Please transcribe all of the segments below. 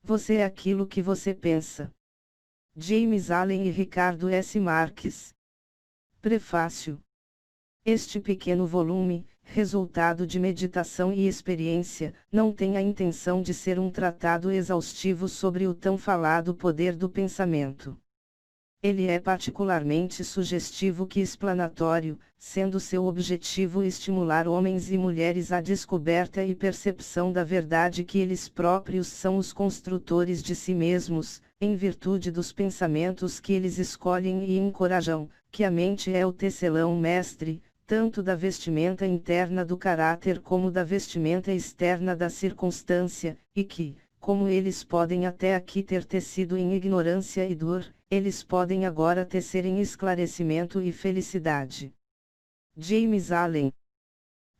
Você é aquilo que você pensa. James Allen e Ricardo S. Marques. Prefácio. Este pequeno volume, resultado de meditação e experiência, não tem a intenção de ser um tratado exaustivo sobre o tão falado poder do pensamento. Ele é particularmente sugestivo que explanatório, sendo seu objetivo estimular homens e mulheres à descoberta e percepção da verdade que eles próprios são os construtores de si mesmos, em virtude dos pensamentos que eles escolhem e encorajam, que a mente é o tecelão mestre, tanto da vestimenta interna do caráter como da vestimenta externa da circunstância, e que, como eles podem até aqui ter tecido em ignorância e dor, eles podem agora tecer em esclarecimento e felicidade. James Allen.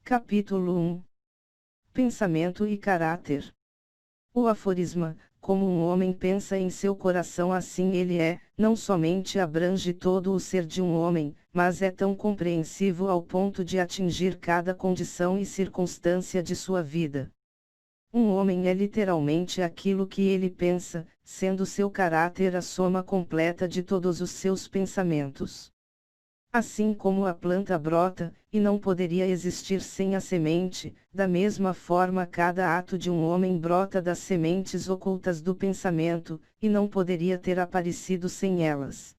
Capítulo 1. Pensamento e caráter. O aforisma, como um homem pensa em seu coração assim ele é, não somente abrange todo o ser de um homem, mas é tão compreensivo ao ponto de atingir cada condição e circunstância de sua vida. Um homem é literalmente aquilo que ele pensa, sendo seu caráter a soma completa de todos os seus pensamentos. Assim como a planta brota, e não poderia existir sem a semente, da mesma forma cada ato de um homem brota das sementes ocultas do pensamento, e não poderia ter aparecido sem elas.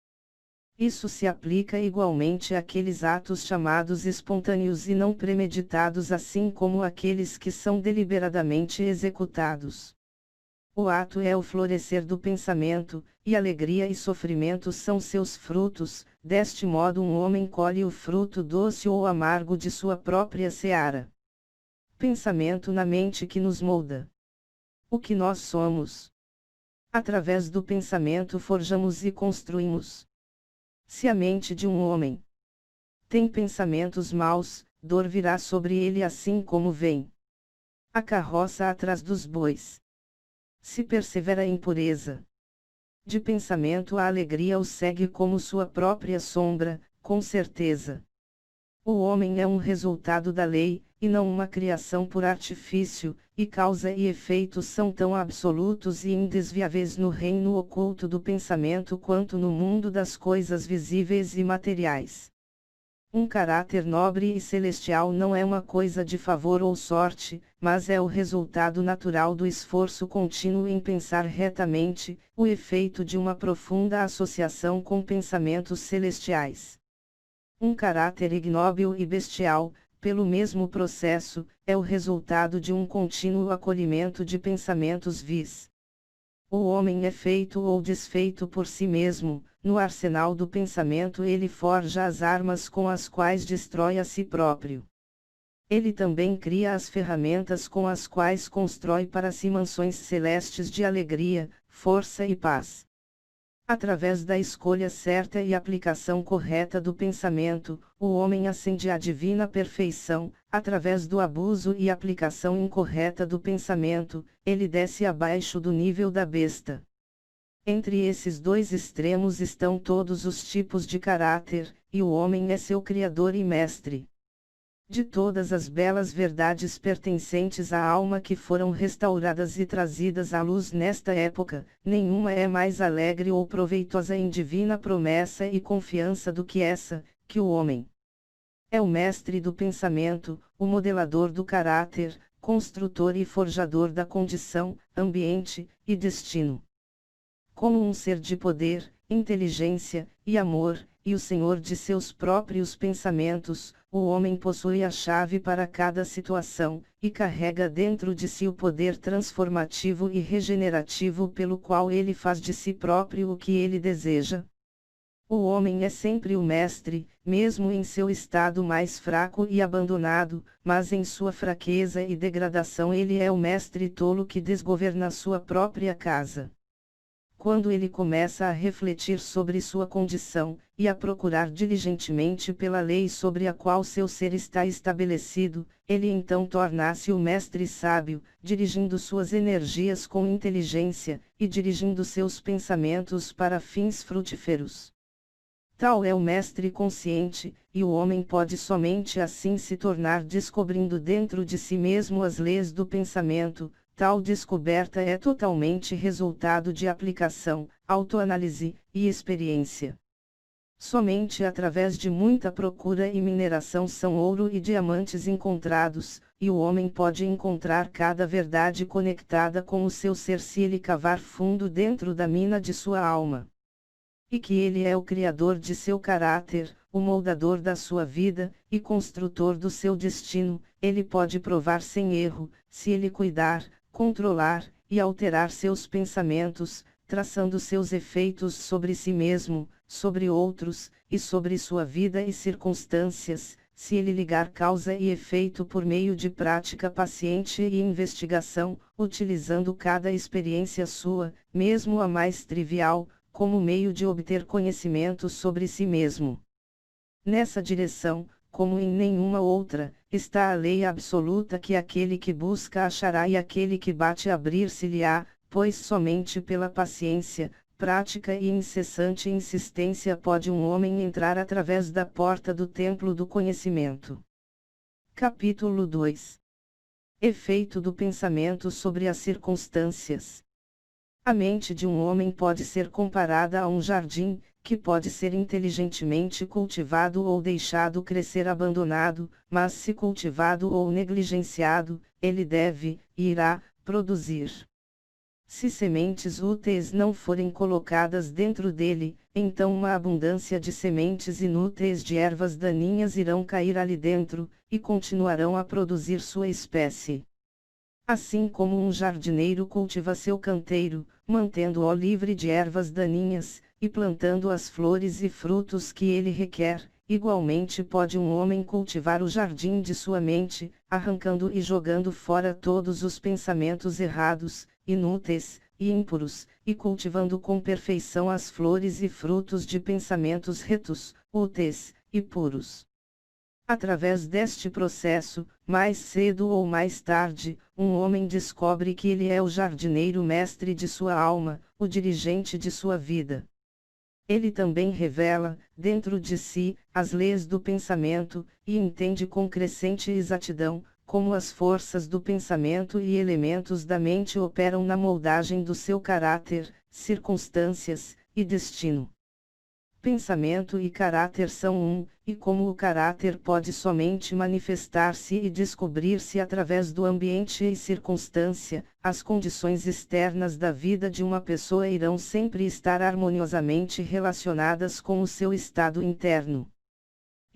Isso se aplica igualmente àqueles atos chamados espontâneos e não premeditados, assim como àqueles que são deliberadamente executados. O ato é o florescer do pensamento, e alegria e sofrimento são seus frutos, deste modo um homem colhe o fruto doce ou amargo de sua própria seara. Pensamento na mente que nos molda. O que nós somos. Através do pensamento forjamos e construímos. Se a mente de um homem tem pensamentos maus, dor virá sobre ele assim como vem a carroça atrás dos bois. Se persevera em pureza de pensamento, a alegria o segue como sua própria sombra, com certeza. O homem é um resultado da lei, e não uma criação por artifício, e causa e efeito são tão absolutos e indesviáveis no reino oculto do pensamento quanto no mundo das coisas visíveis e materiais. Um caráter nobre e celestial não é uma coisa de favor ou sorte, mas é o resultado natural do esforço contínuo em pensar retamente, o efeito de uma profunda associação com pensamentos celestiais. Um caráter ignóbil e bestial, pelo mesmo processo, é o resultado de um contínuo acolhimento de pensamentos vis. O homem é feito ou desfeito por si mesmo, no arsenal do pensamento ele forja as armas com as quais destrói a si próprio. Ele também cria as ferramentas com as quais constrói para si mansões celestes de alegria, força e paz. Através da escolha certa e aplicação correta do pensamento, o homem ascende à divina perfeição; através do abuso e aplicação incorreta do pensamento, ele desce abaixo do nível da besta. Entre esses dois extremos estão todos os tipos de caráter, e o homem é seu criador e mestre. De todas as belas verdades pertencentes à alma que foram restauradas e trazidas à luz nesta época, nenhuma é mais alegre ou proveitosa em divina promessa e confiança do que essa, que o homem é o mestre do pensamento, o modelador do caráter, construtor e forjador da condição, ambiente e destino. Como um ser de poder, inteligência e amor, e o senhor de seus próprios pensamentos, o homem possui a chave para cada situação, e carrega dentro de si o poder transformativo e regenerativo pelo qual ele faz de si próprio o que ele deseja. O homem é sempre o mestre, mesmo em seu estado mais fraco e abandonado, mas em sua fraqueza e degradação ele é o mestre tolo que desgoverna sua própria casa. Quando ele começa a refletir sobre sua condição, e a procurar diligentemente pela lei sobre a qual seu ser está estabelecido, ele então torna-se o mestre sábio, dirigindo suas energias com inteligência, e dirigindo seus pensamentos para fins frutíferos. Tal é o mestre consciente, e o homem pode somente assim se tornar descobrindo dentro de si mesmo as leis do pensamento, Tal descoberta é totalmente resultado de aplicação, autoanálise e experiência. Somente através de muita procura e mineração são ouro e diamantes encontrados, e o homem pode encontrar cada verdade conectada com o seu ser se ele cavar fundo dentro da mina de sua alma. E que ele é o criador de seu caráter, o moldador da sua vida, e construtor do seu destino, ele pode provar sem erro, se ele cuidar, controlar, e alterar seus pensamentos, traçando seus efeitos sobre si mesmo, sobre outros, e sobre sua vida e circunstâncias, se ele ligar causa e efeito por meio de prática paciente e investigação, utilizando cada experiência sua, mesmo a mais trivial, como meio de obter conhecimento sobre si mesmo. Nessa direção, como em nenhuma outra, está a lei absoluta que aquele que busca achará e aquele que bate abrir-se-lhe-á, pois somente pela paciência, prática e incessante insistência pode um homem entrar através da porta do templo do conhecimento. Capítulo 2. Efeito do pensamento sobre as circunstâncias. A mente de um homem pode ser comparada a um jardim, que pode ser inteligentemente cultivado ou deixado crescer abandonado, mas se cultivado ou negligenciado, ele deve, e irá, produzir. Se sementes úteis não forem colocadas dentro dele, então uma abundância de sementes inúteis de ervas daninhas irão cair ali dentro, e continuarão a produzir sua espécie. Assim como um jardineiro cultiva seu canteiro, mantendo-o livre de ervas daninhas, e plantando as flores e frutos que ele requer, igualmente pode um homem cultivar o jardim de sua mente, arrancando e jogando fora todos os pensamentos errados, inúteis, e impuros, e cultivando com perfeição as flores e frutos de pensamentos retos, úteis, e puros. Através deste processo, mais cedo ou mais tarde, um homem descobre que ele é o jardineiro mestre de sua alma, o dirigente de sua vida. Ele também revela, dentro de si, as leis do pensamento, e entende com crescente exatidão, como as forças do pensamento e elementos da mente operam na moldagem do seu caráter, circunstâncias, e destino. Pensamento e caráter são um, e como o caráter pode somente manifestar-se e descobrir-se através do ambiente e circunstância, as condições externas da vida de uma pessoa irão sempre estar harmoniosamente relacionadas com o seu estado interno.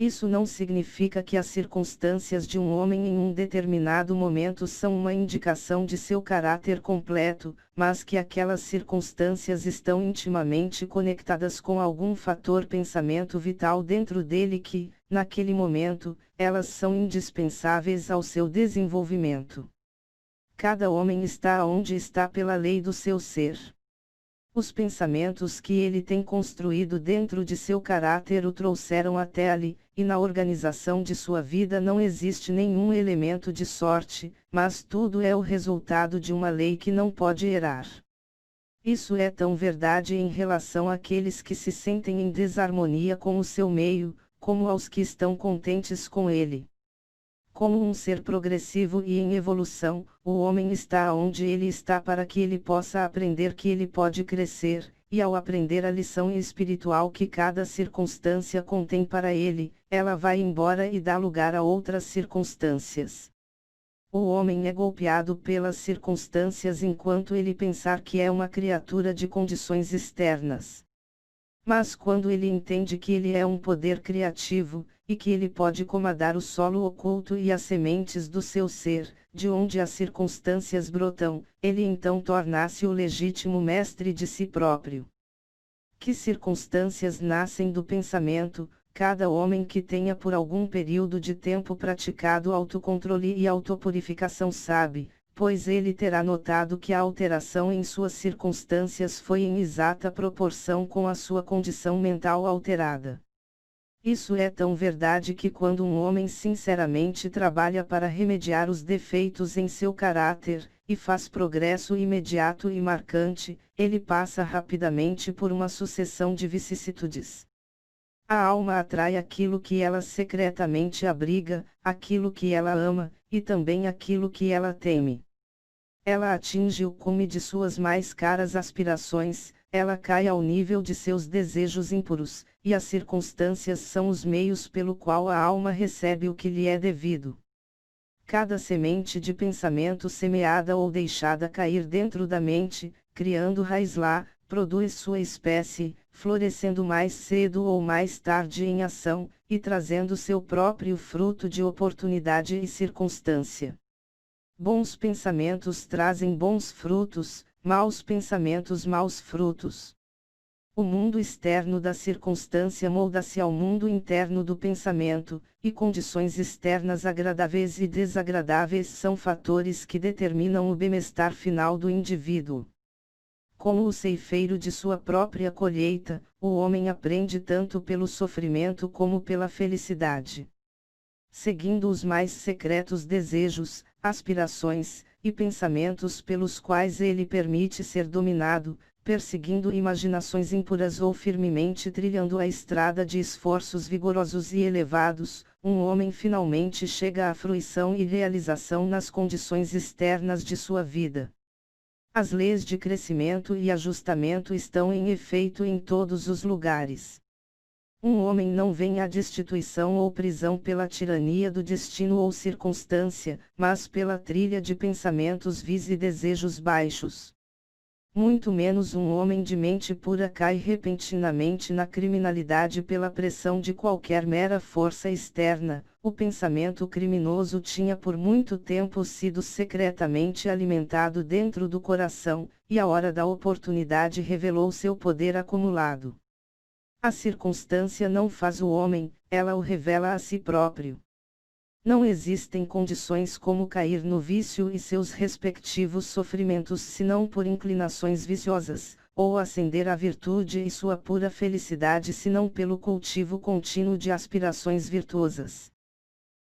Isso não significa que as circunstâncias de um homem em um determinado momento são uma indicação de seu caráter completo, mas que aquelas circunstâncias estão intimamente conectadas com algum fator pensamento vital dentro dele que, naquele momento, elas são indispensáveis ao seu desenvolvimento. Cada homem está onde está pela lei do seu ser. Os pensamentos que ele tem construído dentro de seu caráter o trouxeram até ali, e na organização de sua vida não existe nenhum elemento de sorte, mas tudo é o resultado de uma lei que não pode errar. Isso é tão verdade em relação àqueles que se sentem em desarmonia com o seu meio, como aos que estão contentes com ele. Como um ser progressivo e em evolução, o homem está onde ele está para que ele possa aprender que ele pode crescer, e ao aprender a lição espiritual que cada circunstância contém para ele, ela vai embora e dá lugar a outras circunstâncias. O homem é golpeado pelas circunstâncias enquanto ele pensar que é uma criatura de condições externas. Mas quando ele entende que ele é um poder criativo, e que ele pode comandar o solo oculto e as sementes do seu ser, de onde as circunstâncias brotam, ele então torna-se o legítimo mestre de si próprio. Que circunstâncias nascem do pensamento? Cada homem que tenha por algum período de tempo praticado autocontrole e autopurificação sabe, pois ele terá notado que a alteração em suas circunstâncias foi em exata proporção com a sua condição mental alterada. Isso é tão verdade que quando um homem sinceramente trabalha para remediar os defeitos em seu caráter, e faz progresso imediato e marcante, ele passa rapidamente por uma sucessão de vicissitudes. A alma atrai aquilo que ela secretamente abriga, aquilo que ela ama, e também aquilo que ela teme. Ela atinge o cume de suas mais caras aspirações, ela cai ao nível de seus desejos impuros, e as circunstâncias são os meios pelo qual a alma recebe o que lhe é devido. Cada semente de pensamento semeada ou deixada cair dentro da mente, criando raiz lá, produz sua espécie, florescendo mais cedo ou mais tarde em ação, e trazendo seu próprio fruto de oportunidade e circunstância. Bons pensamentos trazem bons frutos, maus pensamentos maus frutos. O mundo externo da circunstância molda-se ao mundo interno do pensamento, e condições externas agradáveis e desagradáveis são fatores que determinam o bem-estar final do indivíduo. Como o ceifeiro de sua própria colheita, o homem aprende tanto pelo sofrimento como pela felicidade. Seguindo os mais secretos desejos, aspirações, e pensamentos pelos quais ele permite ser dominado, perseguindo imaginações impuras ou firmemente trilhando a estrada de esforços vigorosos e elevados, um homem finalmente chega à fruição e realização nas condições externas de sua vida. As leis de crescimento e ajustamento estão em efeito em todos os lugares. Um homem não vem à destituição ou prisão pela tirania do destino ou circunstância, mas pela trilha de pensamentos vis e desejos baixos. Muito menos um homem de mente pura cai repentinamente na criminalidade pela pressão de qualquer mera força externa. O pensamento criminoso tinha por muito tempo sido secretamente alimentado dentro do coração, e a hora da oportunidade revelou seu poder acumulado. A circunstância não faz o homem, ela o revela a si próprio. Não existem condições como cair no vício e seus respectivos sofrimentos senão por inclinações viciosas, ou ascender à virtude e sua pura felicidade senão pelo cultivo contínuo de aspirações virtuosas.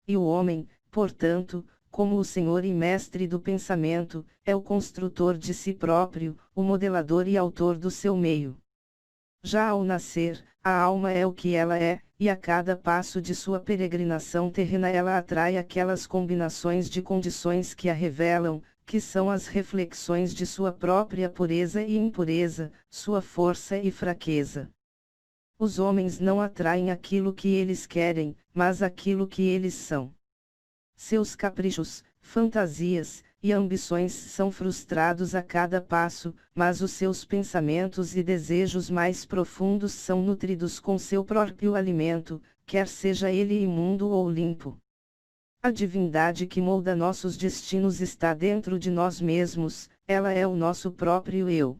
E o homem, portanto, como o senhor e mestre do pensamento, é o construtor de si próprio, o modelador e autor do seu meio. Já ao nascer, a alma é o que ela é, e a cada passo de sua peregrinação terrena ela atrai aquelas combinações de condições que a revelam, que são as reflexões de sua própria pureza e impureza, sua força e fraqueza. Os homens não atraem aquilo que eles querem, mas aquilo que eles são. Seus caprichos, fantasias, e ambições são frustrados a cada passo, mas os seus pensamentos e desejos mais profundos são nutridos com seu próprio alimento, quer seja ele imundo ou limpo. A divindade que molda nossos destinos está dentro de nós mesmos, ela é o nosso próprio eu.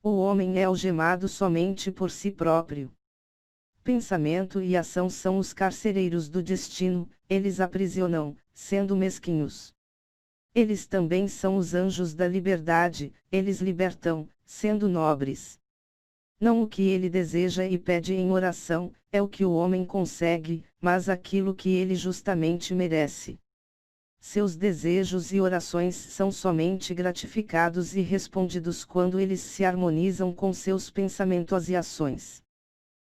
O homem é algemado somente por si próprio. Pensamento e ação são os carcereiros do destino, eles aprisionam, sendo mesquinhos. Eles também são os anjos da liberdade, eles libertam, sendo nobres. Não o que ele deseja e pede em oração, é o que o homem consegue, mas aquilo que ele justamente merece. Seus desejos e orações são somente gratificados e respondidos quando eles se harmonizam com seus pensamentos e ações.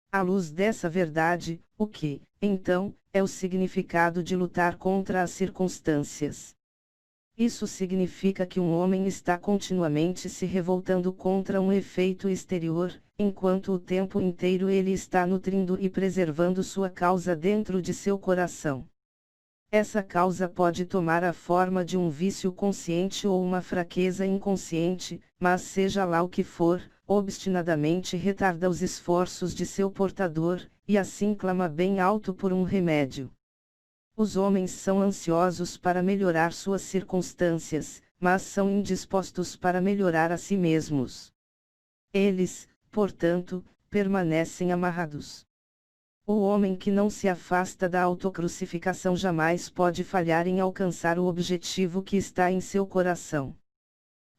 À luz dessa verdade, o que, então, é o significado de lutar contra as circunstâncias? Isso significa que um homem está continuamente se revoltando contra um efeito exterior, enquanto o tempo inteiro ele está nutrindo e preservando sua causa dentro de seu coração. Essa causa pode tomar a forma de um vício consciente ou uma fraqueza inconsciente, mas seja lá o que for, obstinadamente retarda os esforços de seu portador, e assim clama bem alto por um remédio. Os homens são ansiosos para melhorar suas circunstâncias, mas são indispostos para melhorar a si mesmos. Eles, portanto, permanecem amarrados. O homem que não se afasta da autocrucificação jamais pode falhar em alcançar o objetivo que está em seu coração.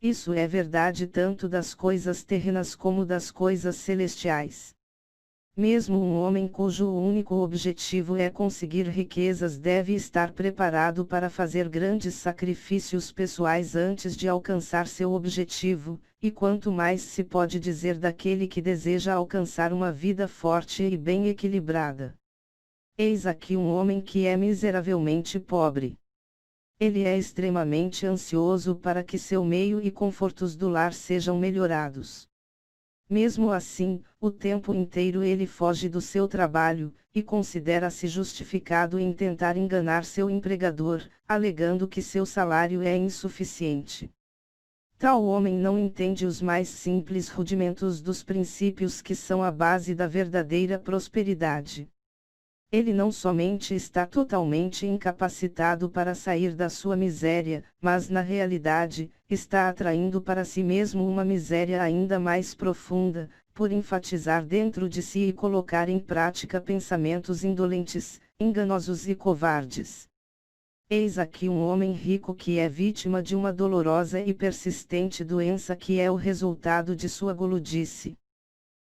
Isso é verdade tanto das coisas terrenas como das coisas celestiais. Mesmo um homem cujo único objetivo é conseguir riquezas deve estar preparado para fazer grandes sacrifícios pessoais antes de alcançar seu objetivo, e quanto mais se pode dizer daquele que deseja alcançar uma vida forte e bem equilibrada. Eis aqui um homem que é miseravelmente pobre. Ele é extremamente ansioso para que seu meio e confortos do lar sejam melhorados. Mesmo assim, o tempo inteiro ele foge do seu trabalho, e considera-se justificado em tentar enganar seu empregador, alegando que seu salário é insuficiente. Tal homem não entende os mais simples rudimentos dos princípios que são a base da verdadeira prosperidade. Ele não somente está totalmente incapacitado para sair da sua miséria, mas na realidade, está atraindo para si mesmo uma miséria ainda mais profunda, por enfatizar dentro de si e colocar em prática pensamentos indolentes, enganosos e covardes. Eis aqui um homem rico que é vítima de uma dolorosa e persistente doença que é o resultado de sua guludice.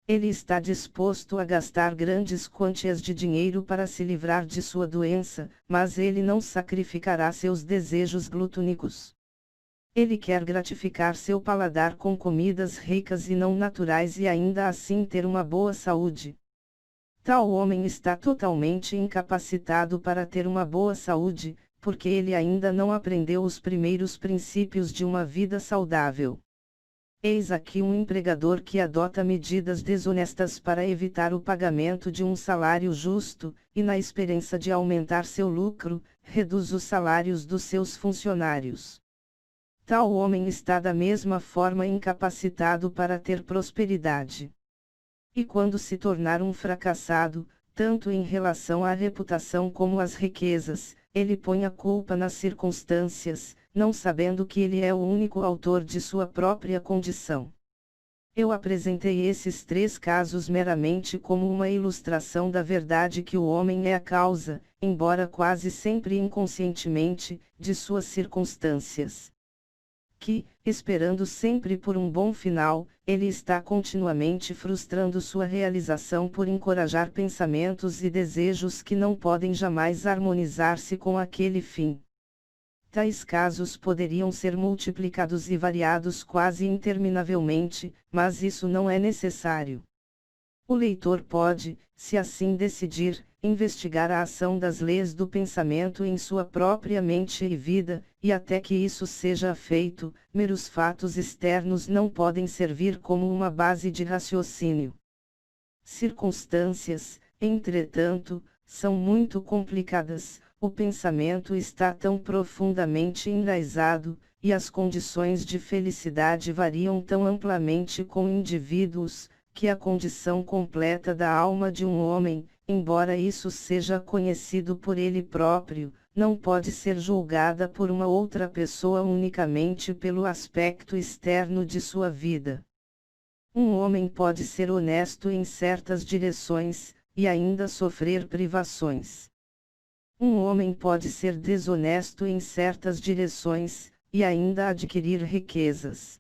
Ele está disposto a gastar grandes quantias de dinheiro para se livrar de sua doença, mas ele não sacrificará seus desejos glutônicos. Ele quer gratificar seu paladar com comidas ricas e não naturais e ainda assim ter uma boa saúde. Tal homem está totalmente incapacitado para ter uma boa saúde, porque ele ainda não aprendeu os primeiros princípios de uma vida saudável. Eis aqui um empregador que adota medidas desonestas para evitar o pagamento de um salário justo, e na esperança de aumentar seu lucro, reduz os salários dos seus funcionários. Tal homem está da mesma forma incapacitado para ter prosperidade. E quando se tornar um fracassado, tanto em relação à reputação como às riquezas, ele põe a culpa nas circunstâncias, não sabendo que ele é o único autor de sua própria condição. Eu apresentei esses 3 casos meramente como uma ilustração da verdade que o homem é a causa, embora quase sempre inconscientemente, de suas circunstâncias. Que, esperando sempre por um bom final, ele está continuamente frustrando sua realização por encorajar pensamentos e desejos que não podem jamais harmonizar-se com aquele fim. Tais casos poderiam ser multiplicados e variados quase interminavelmente, mas isso não é necessário. O leitor pode, se assim decidir, investigar a ação das leis do pensamento em sua própria mente e vida, e até que isso seja feito, meros fatos externos não podem servir como uma base de raciocínio. Circunstâncias, entretanto, são muito complicadas. O pensamento está tão profundamente enraizado, e as condições de felicidade variam tão amplamente com indivíduos, que a condição completa da alma de um homem, embora isso seja conhecido por ele próprio, não pode ser julgada por uma outra pessoa unicamente pelo aspecto externo de sua vida. Um homem pode ser honesto em certas direções, e ainda sofrer privações. Um homem pode ser desonesto em certas direções, e ainda adquirir riquezas.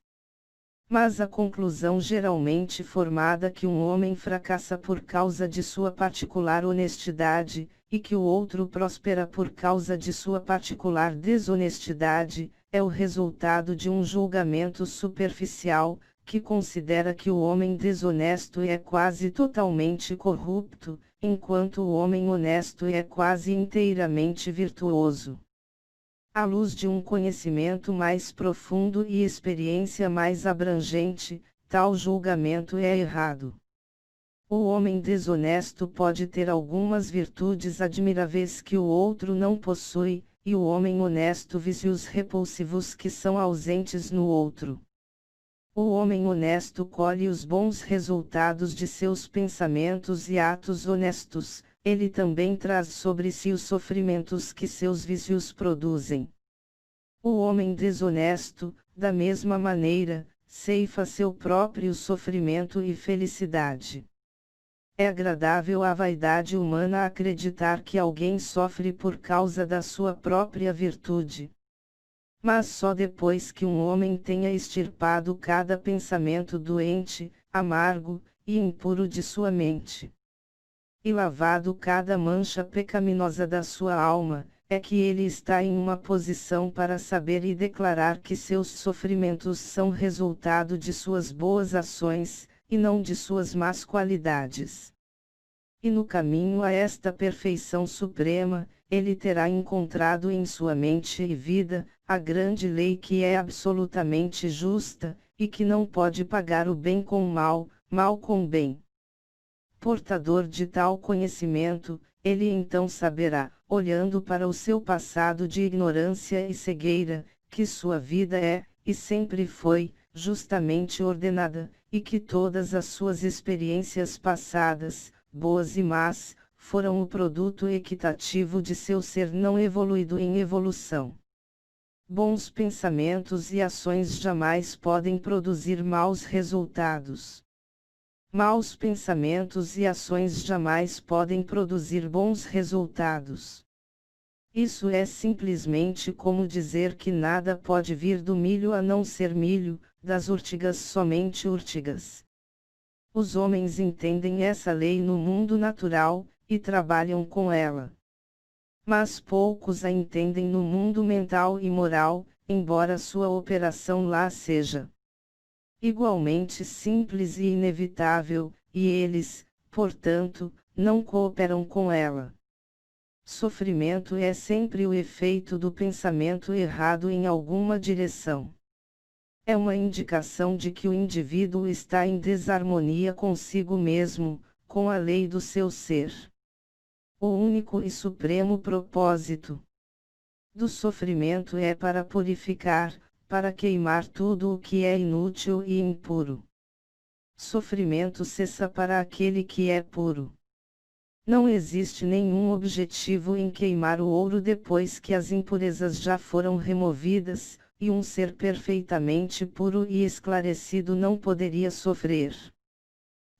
Mas a conclusão geralmente formada que um homem fracassa por causa de sua particular honestidade, e que o outro prospera por causa de sua particular desonestidade, é o resultado de um julgamento superficial, que considera que o homem desonesto é quase totalmente corrupto, enquanto o homem honesto é quase inteiramente virtuoso. À luz de um conhecimento mais profundo e experiência mais abrangente, tal julgamento é errado. O homem desonesto pode ter algumas virtudes admiráveis que o outro não possui, e o homem honesto vícios repulsivos que são ausentes no outro. O homem honesto colhe os bons resultados de seus pensamentos e atos honestos, ele também traz sobre si os sofrimentos que seus vícios produzem. O homem desonesto, da mesma maneira, ceifa seu próprio sofrimento e felicidade. É agradável à vaidade humana acreditar que alguém sofre por causa da sua própria virtude. Mas só depois que um homem tenha extirpado cada pensamento doente, amargo e impuro de sua mente, e lavado cada mancha pecaminosa da sua alma, é que ele está em uma posição para saber e declarar que seus sofrimentos são resultado de suas boas ações, e não de suas más qualidades. E no caminho a esta perfeição suprema, ele terá encontrado em sua mente e vida, a grande lei que é absolutamente justa, e que não pode pagar o bem com o mal, mal com o bem. Portador de tal conhecimento, ele então saberá, olhando para o seu passado de ignorância e cegueira, que sua vida é, e sempre foi, justamente ordenada, e que todas as suas experiências passadas, boas e más, foram o produto equitativo de seu ser não evoluído em evolução. Bons pensamentos e ações jamais podem produzir maus resultados. Maus pensamentos e ações jamais podem produzir bons resultados. Isso é simplesmente como dizer que nada pode vir do milho a não ser milho, das urtigas somente urtigas. Os homens entendem essa lei no mundo natural, e trabalham com ela. Mas poucos a entendem no mundo mental e moral, embora sua operação lá seja igualmente simples e inevitável, e eles, portanto, não cooperam com ela. Sofrimento é sempre o efeito do pensamento errado em alguma direção. É uma indicação de que o indivíduo está em desarmonia consigo mesmo, com a lei do seu ser. O único e supremo propósito do sofrimento é para purificar, para queimar tudo o que é inútil e impuro. Sofrimento cessa para aquele que é puro. Não existe nenhum objetivo em queimar o ouro depois que as impurezas já foram removidas, e um ser perfeitamente puro e esclarecido não poderia sofrer.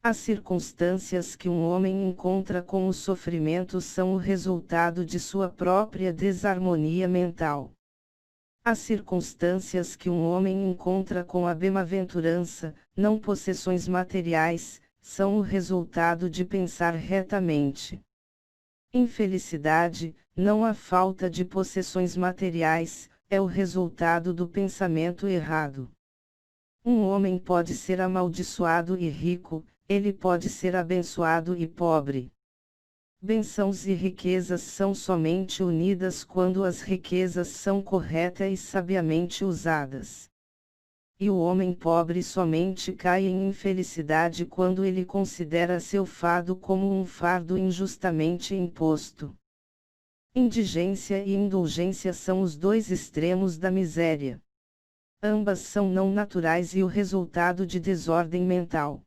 As circunstâncias que um homem encontra com o sofrimento são o resultado de sua própria desarmonia mental. As circunstâncias que um homem encontra com a bem-aventurança, não possessões materiais, são o resultado de pensar retamente. Infelicidade, não a falta de possessões materiais, é o resultado do pensamento errado. Um homem pode ser amaldiçoado e rico, ele pode ser abençoado e pobre. Bênçãos e riquezas são somente unidas quando as riquezas são corretas e sabiamente usadas. E o homem pobre somente cai em infelicidade quando ele considera seu fardo como um fardo injustamente imposto. Indigência e indulgência são os dois extremos da miséria. Ambas são não naturais e o resultado de desordem mental.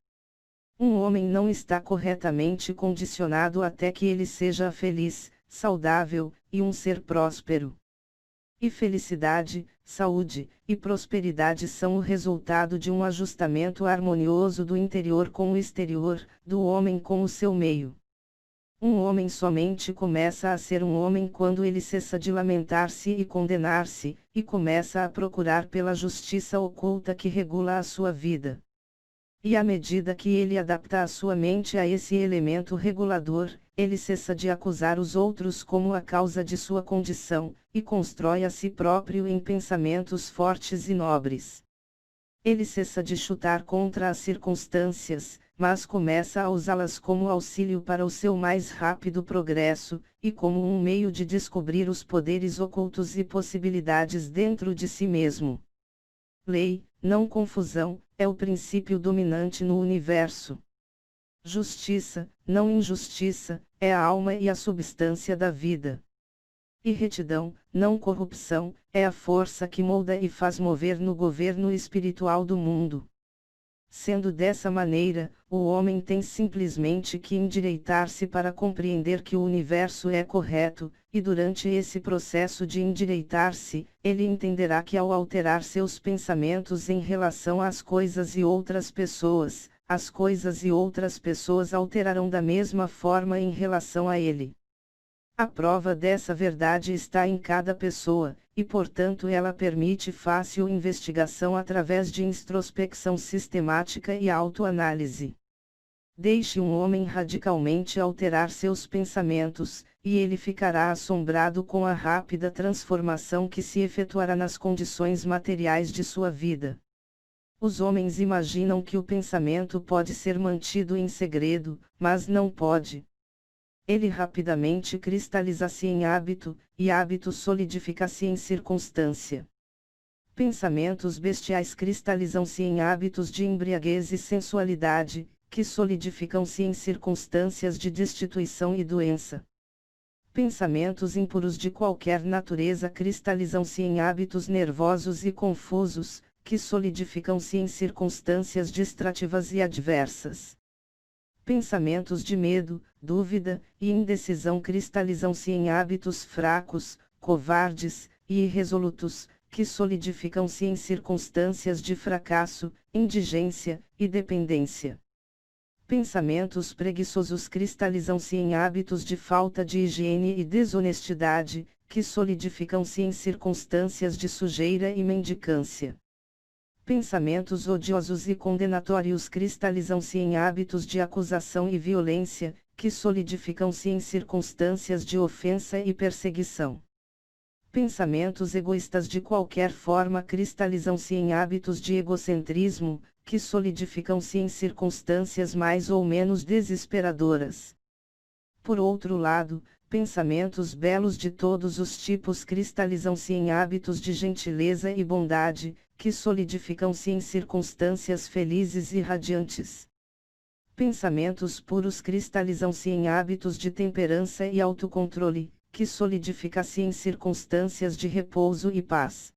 Um homem não está corretamente condicionado até que ele seja feliz, saudável, e um ser próspero. E felicidade, saúde, e prosperidade são o resultado de um ajustamento harmonioso do interior com o exterior, do homem com o seu meio. Um homem somente começa a ser um homem quando ele cessa de lamentar-se e condenar-se, e começa a procurar pela justiça oculta que regula a sua vida. E à medida que ele adapta a sua mente a esse elemento regulador, ele cessa de acusar os outros como a causa de sua condição, e constrói a si próprio em pensamentos fortes e nobres. Ele cessa de chutar contra as circunstâncias, mas começa a usá-las como auxílio para o seu mais rápido progresso, e como um meio de descobrir os poderes ocultos e possibilidades dentro de si mesmo. Lei, não confusão, é o princípio dominante no universo. Justiça, não injustiça, é a alma e a substância da vida. E retidão, não corrupção, é a força que molda e faz mover no governo espiritual do mundo. Sendo dessa maneira, o homem tem simplesmente que endireitar-se para compreender que o universo é correto, e durante esse processo de endireitar-se, ele entenderá que ao alterar seus pensamentos em relação às coisas e outras pessoas, as coisas e outras pessoas alterarão da mesma forma em relação a ele. A prova dessa verdade está em cada pessoa, e portanto ela permite fácil investigação através de introspecção sistemática e autoanálise. Deixe um homem radicalmente alterar seus pensamentos, e ele ficará assombrado com a rápida transformação que se efetuará nas condições materiais de sua vida. Os homens imaginam que o pensamento pode ser mantido em segredo, mas não pode. Ele rapidamente cristaliza-se em hábito, e hábito solidifica-se em circunstância. Pensamentos bestiais cristalizam-se em hábitos de embriaguez e sensualidade, que solidificam-se em circunstâncias de destituição e doença. Pensamentos impuros de qualquer natureza cristalizam-se em hábitos nervosos e confusos, que solidificam-se em circunstâncias distrativas e adversas. Pensamentos de medo, dúvida e indecisão cristalizam-se em hábitos fracos, covardes e irresolutos, que solidificam-se em circunstâncias de fracasso, indigência e dependência. Pensamentos preguiçosos cristalizam-se em hábitos de falta de higiene e desonestidade, que solidificam-se em circunstâncias de sujeira e mendicância. Pensamentos odiosos e condenatórios cristalizam-se em hábitos de acusação e violência, que solidificam-se em circunstâncias de ofensa e perseguição. Pensamentos egoístas de qualquer forma cristalizam-se em hábitos de egocentrismo, que solidificam-se em circunstâncias mais ou menos desesperadoras. Por outro lado, pensamentos belos de todos os tipos cristalizam-se em hábitos de gentileza e bondade, que solidificam-se em circunstâncias felizes e radiantes. Pensamentos puros cristalizam-se em hábitos de temperança e autocontrole, que solidifica-se em circunstâncias de repouso e paz.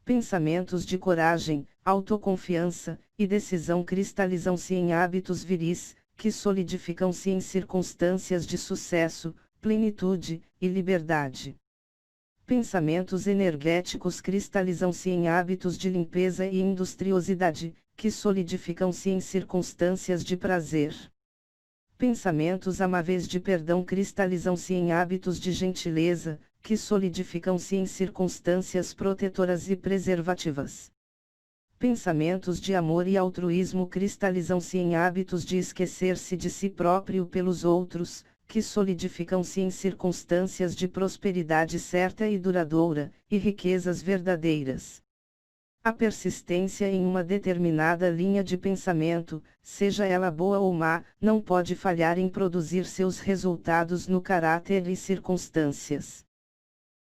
Pensamentos de coragem, autoconfiança e decisão cristalizam-se em hábitos viris, que solidificam-se em circunstâncias de sucesso, plenitude e liberdade. Pensamentos energéticos cristalizam-se em hábitos de limpeza e industriosidade, que solidificam-se em circunstâncias de prazer. Pensamentos amáveis de perdão cristalizam-se em hábitos de gentileza, que solidificam-se em circunstâncias protetoras e preservativas. Pensamentos de amor e altruísmo cristalizam-se em hábitos de esquecer-se de si próprio pelos outros, que solidificam-se em circunstâncias de prosperidade certa e duradoura, e riquezas verdadeiras. A persistência em uma determinada linha de pensamento, seja ela boa ou má, não pode falhar em produzir seus resultados no caráter e circunstâncias.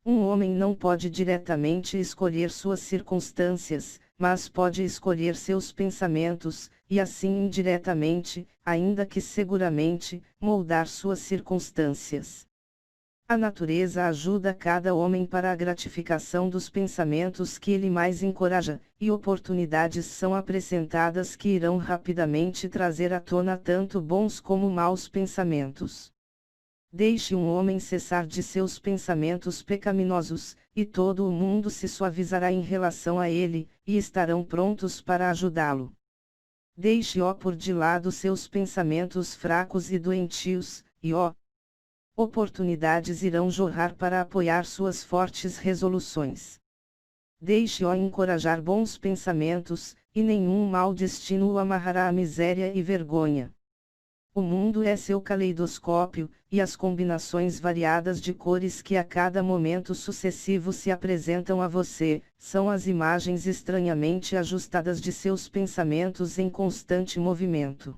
Um homem não pode diretamente escolher suas circunstâncias, mas pode escolher seus pensamentos, e assim indiretamente, ainda que seguramente, moldar suas circunstâncias. A natureza ajuda cada homem para a gratificação dos pensamentos que ele mais encoraja, e oportunidades são apresentadas que irão rapidamente trazer à tona tanto bons como maus pensamentos. Deixe um homem cessar de seus pensamentos pecaminosos, e todo o mundo se suavizará em relação a ele, e estarão prontos para ajudá-lo. Deixe-o por de lado seus pensamentos fracos e doentios, e oportunidades irão jorrar para apoiar suas fortes resoluções. Deixe-o encorajar bons pensamentos, e nenhum mau destino o amarrará à miséria e vergonha. O mundo é seu caleidoscópio, e as combinações variadas de cores que a cada momento sucessivo se apresentam a você, são as imagens estranhamente ajustadas de seus pensamentos em constante movimento.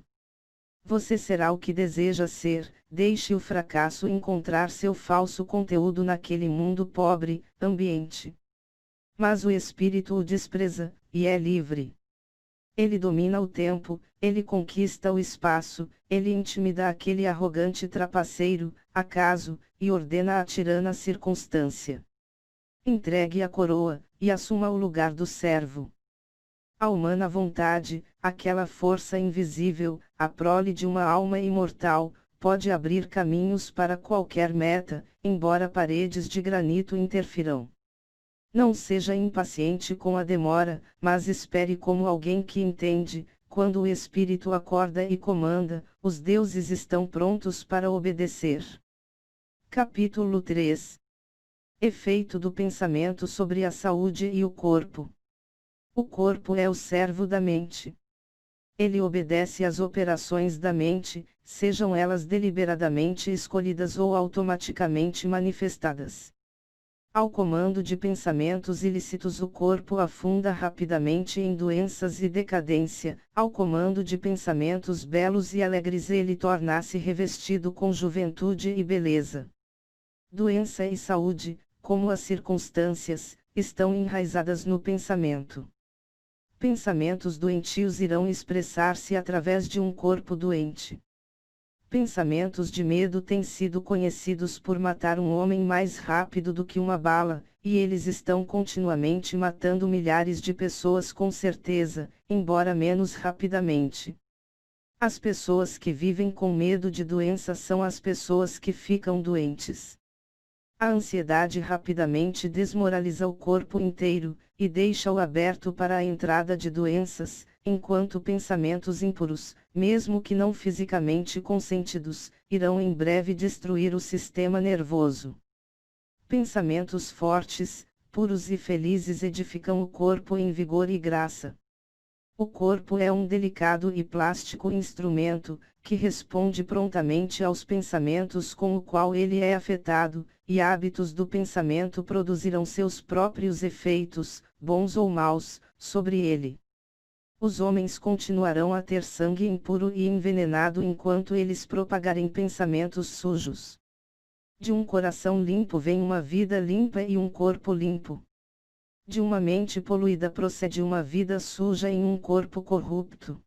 Você será o que deseja ser, deixe o fracasso encontrar seu falso conteúdo naquele mundo pobre, ambiente. Mas o espírito o despreza, e é livre. Ele domina o tempo, ele conquista o espaço, ele intimida aquele arrogante trapaceiro, acaso, e ordena a tirana circunstância. Entregue a coroa, e assuma o lugar do servo. A humana vontade, aquela força invisível, a prole de uma alma imortal, pode abrir caminhos para qualquer meta, embora paredes de granito interfiram. Não seja impaciente com a demora, mas espere como alguém que entende. Quando o espírito acorda e comanda, os deuses estão prontos para obedecer. Capítulo 3. Efeito do pensamento sobre a saúde e o corpo. O corpo é o servo da mente. Ele obedece às operações da mente, sejam elas deliberadamente escolhidas ou automaticamente manifestadas. Ao comando de pensamentos ilícitos o corpo afunda rapidamente em doenças e decadência, ao comando de pensamentos belos e alegres ele torna-se revestido com juventude e beleza. Doença e saúde, como as circunstâncias, estão enraizadas no pensamento. Pensamentos doentios irão expressar-se através de um corpo doente. Pensamentos de medo têm sido conhecidos por matar um homem mais rápido do que uma bala, e eles estão continuamente matando milhares de pessoas com certeza, embora menos rapidamente. As pessoas que vivem com medo de doença são as pessoas que ficam doentes. A ansiedade rapidamente desmoraliza o corpo inteiro, e deixa-o aberto para a entrada de doenças, enquanto pensamentos impuros, mesmo que não fisicamente consentidos, irão em breve destruir o sistema nervoso. Pensamentos fortes, puros e felizes edificam o corpo em vigor e graça. O corpo é um delicado e plástico instrumento, que responde prontamente aos pensamentos com o qual ele é afetado, e hábitos do pensamento produzirão seus próprios efeitos, bons ou maus, sobre ele. Os homens continuarão a ter sangue impuro e envenenado enquanto eles propagarem pensamentos sujos. De um coração limpo vem uma vida limpa e um corpo limpo. De uma mente poluída procede uma vida suja em um corpo corrupto.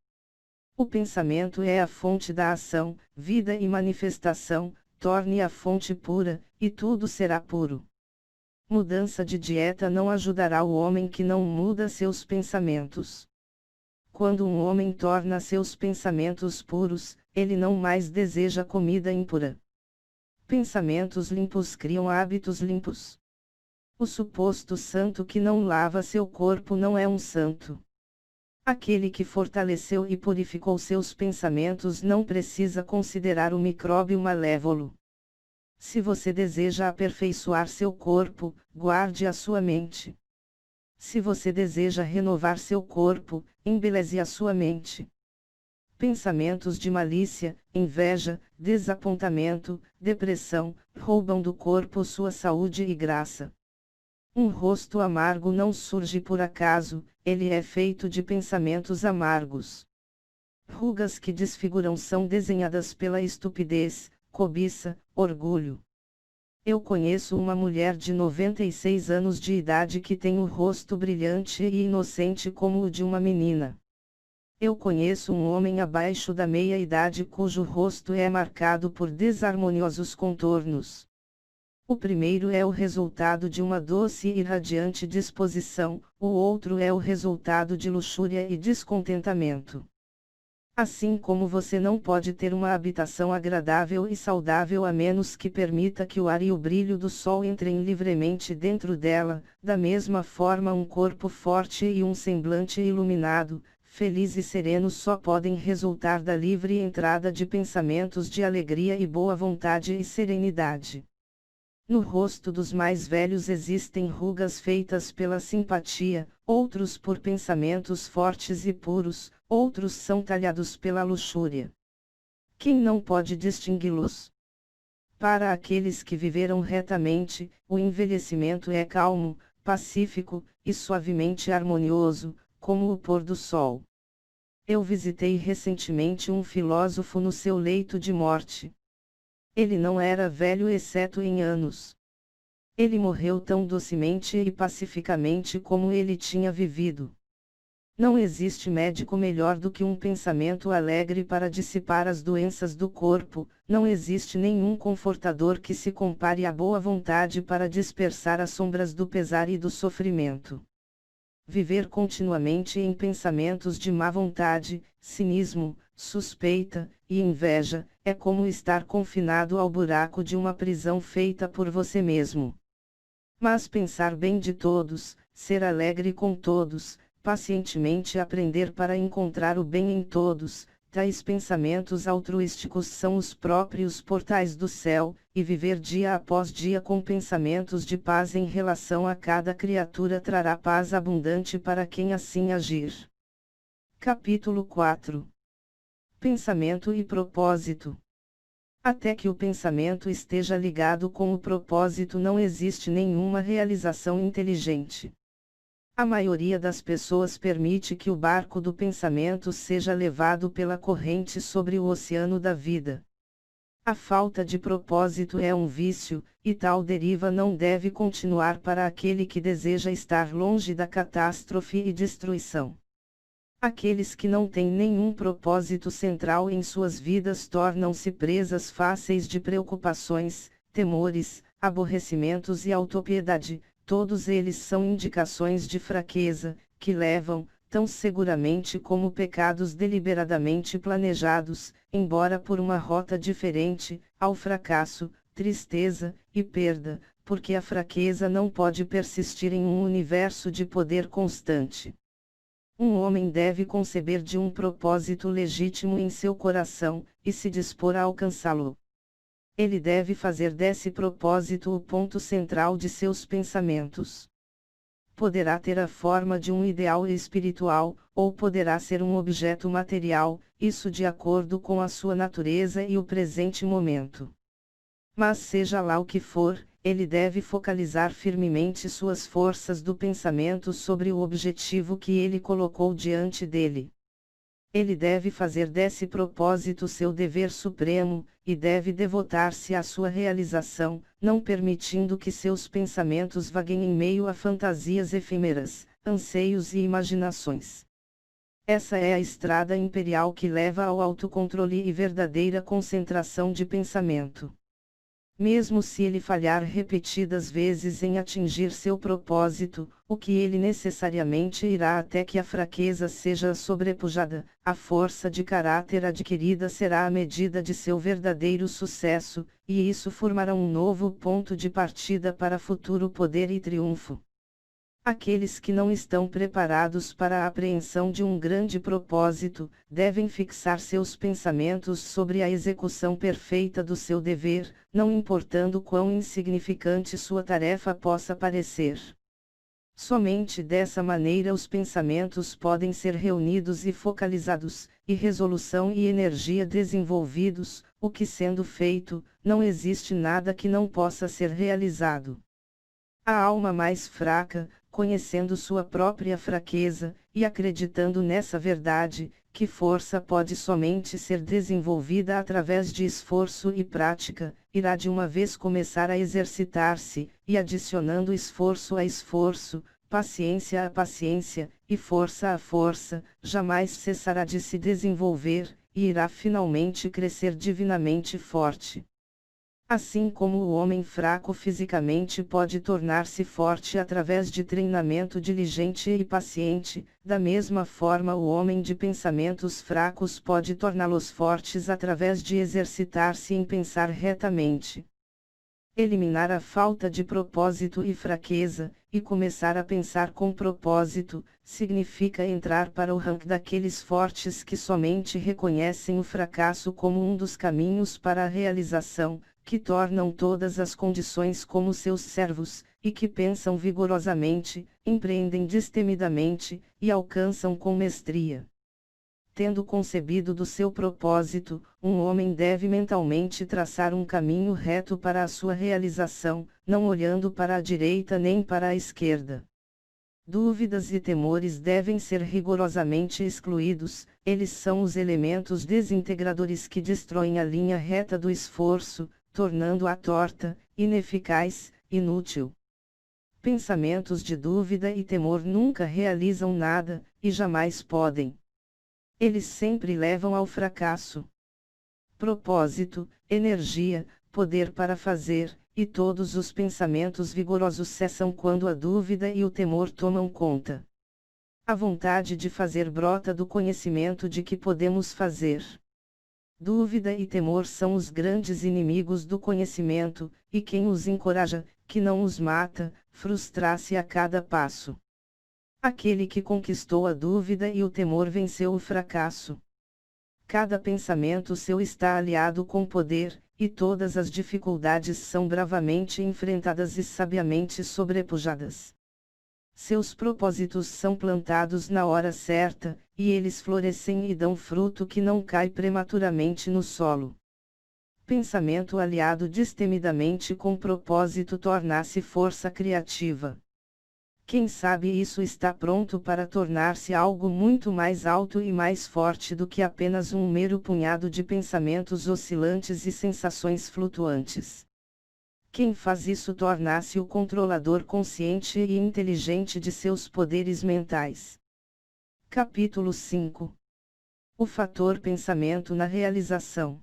O pensamento é a fonte da ação, vida e manifestação, torne a fonte pura, e tudo será puro. Mudança de dieta não ajudará o homem que não muda seus pensamentos. Quando um homem torna seus pensamentos puros, ele não mais deseja comida impura. Pensamentos limpos criam hábitos limpos. O suposto santo que não lava seu corpo não é um santo. Aquele que fortaleceu e purificou seus pensamentos não precisa considerar o micróbio malévolo. Se você deseja aperfeiçoar seu corpo, guarde a sua mente. Se você deseja renovar seu corpo, embeleze a sua mente. Pensamentos de malícia, inveja, desapontamento, depressão, roubam do corpo sua saúde e graça. Um rosto amargo não surge por acaso, ele é feito de pensamentos amargos. Rugas que desfiguram são desenhadas pela estupidez, cobiça, orgulho. Eu conheço uma mulher de 96 anos de idade que tem o rosto brilhante e inocente como o de uma menina. Eu conheço um homem abaixo da meia-idade cujo rosto é marcado por desarmoniosos contornos. O primeiro é o resultado de uma doce e radiante disposição, o outro é o resultado de luxúria e descontentamento. Assim como você não pode ter uma habitação agradável e saudável a menos que permita que o ar e o brilho do sol entrem livremente dentro dela, da mesma forma um corpo forte e um semblante iluminado, feliz e sereno só podem resultar da livre entrada de pensamentos de alegria e boa vontade e serenidade. No rosto dos mais velhos existem rugas feitas pela simpatia, outros por pensamentos fortes e puros, outros são talhados pela luxúria. Quem não pode distingui-los? Para aqueles que viveram retamente, o envelhecimento é calmo, pacífico, e suavemente harmonioso, como o pôr do sol. Eu visitei recentemente um filósofo no seu leito de morte. Ele não era velho exceto em anos. Ele morreu tão docemente e pacificamente como ele tinha vivido. Não existe médico melhor do que um pensamento alegre para dissipar as doenças do corpo, não existe nenhum confortador que se compare à boa vontade para dispersar as sombras do pesar e do sofrimento. Viver continuamente em pensamentos de má vontade, cinismo, suspeita e inveja, é como estar confinado ao buraco de uma prisão feita por você mesmo. Mas pensar bem de todos, ser alegre com todos, pacientemente aprender para encontrar o bem em todos, tais pensamentos altruísticos são os próprios portais do céu, e viver dia após dia com pensamentos de paz em relação a cada criatura trará paz abundante para quem assim agir. Capítulo 4. Pensamento e propósito. Até que o pensamento esteja ligado com o propósito, não existe nenhuma realização inteligente. A maioria das pessoas permite que o barco do pensamento seja levado pela corrente sobre o oceano da vida. A falta de propósito é um vício, e tal deriva não deve continuar para aquele que deseja estar longe da catástrofe e destruição. Aqueles que não têm nenhum propósito central em suas vidas tornam-se presas fáceis de preocupações, temores, aborrecimentos e autopiedade. Todos eles são indicações de fraqueza, que levam, tão seguramente como pecados deliberadamente planejados, embora por uma rota diferente, ao fracasso, tristeza e perda, porque a fraqueza não pode persistir em um universo de poder constante. Um homem deve conceber de um propósito legítimo em seu coração, e se dispor a alcançá-lo. Ele deve fazer desse propósito o ponto central de seus pensamentos. Poderá ter a forma de um ideal espiritual, ou poderá ser um objeto material, isso de acordo com a sua natureza e o presente momento. Mas seja lá o que for, ele deve focalizar firmemente suas forças do pensamento sobre o objetivo que ele colocou diante dele. Ele deve fazer desse propósito seu dever supremo, e deve devotar-se à sua realização, não permitindo que seus pensamentos vaguem em meio a fantasias efêmeras, anseios e imaginações. Essa é a estrada imperial que leva ao autocontrole e verdadeira concentração de pensamento. Mesmo se ele falhar repetidas vezes em atingir seu propósito, o que ele necessariamente irá até que a fraqueza seja sobrepujada, a força de caráter adquirida será a medida de seu verdadeiro sucesso, e isso formará um novo ponto de partida para futuro poder e triunfo. Aqueles que não estão preparados para a apreensão de um grande propósito, devem fixar seus pensamentos sobre a execução perfeita do seu dever, não importando quão insignificante sua tarefa possa parecer. Somente dessa maneira os pensamentos podem ser reunidos e focalizados, e resolução e energia desenvolvidos, o que sendo feito, não existe nada que não possa ser realizado. A alma mais fraca, conhecendo sua própria fraqueza, e acreditando nessa verdade, que força pode somente ser desenvolvida através de esforço e prática, irá de uma vez começar a exercitar-se, e adicionando esforço a esforço, paciência a paciência, e força a força, jamais cessará de se desenvolver, e irá finalmente crescer divinamente forte. Assim como o homem fraco fisicamente pode tornar-se forte através de treinamento diligente e paciente, da mesma forma o homem de pensamentos fracos pode torná-los fortes através de exercitar-se em pensar retamente. Eliminar a falta de propósito e fraqueza, e começar a pensar com propósito, significa entrar para o ranking daqueles fortes que somente reconhecem o fracasso como um dos caminhos para a realização, que tornam todas as condições como seus servos, e que pensam vigorosamente, empreendem destemidamente, e alcançam com mestria. Tendo concebido do seu propósito, um homem deve mentalmente traçar um caminho reto para a sua realização, não olhando para a direita nem para a esquerda. Dúvidas e temores devem ser rigorosamente excluídos, eles são os elementos desintegradores que destroem a linha reta do esforço, tornando-a torta, ineficaz, inútil. Pensamentos de dúvida e temor nunca realizam nada, e jamais podem. Eles sempre levam ao fracasso. Propósito, energia, poder para fazer, e todos os pensamentos vigorosos cessam quando a dúvida e o temor tomam conta. A vontade de fazer brota do conhecimento de que podemos fazer. Dúvida e temor são os grandes inimigos do conhecimento, e quem os encoraja, que não os mata, frustra-se a cada passo. Aquele que conquistou a dúvida e o temor venceu o fracasso. Cada pensamento seu está aliado com poder, e todas as dificuldades são bravamente enfrentadas e sabiamente sobrepujadas. Seus propósitos são plantados na hora certa, e eles florescem e dão fruto que não cai prematuramente no solo. Pensamento aliado destemidamente com propósito torna-se força criativa. Quem sabe isso está pronto para tornar-se algo muito mais alto e mais forte do que apenas um mero punhado de pensamentos oscilantes e sensações flutuantes. Quem faz isso torna-se o controlador consciente e inteligente de seus poderes mentais. Capítulo 5. O fator pensamento na realização.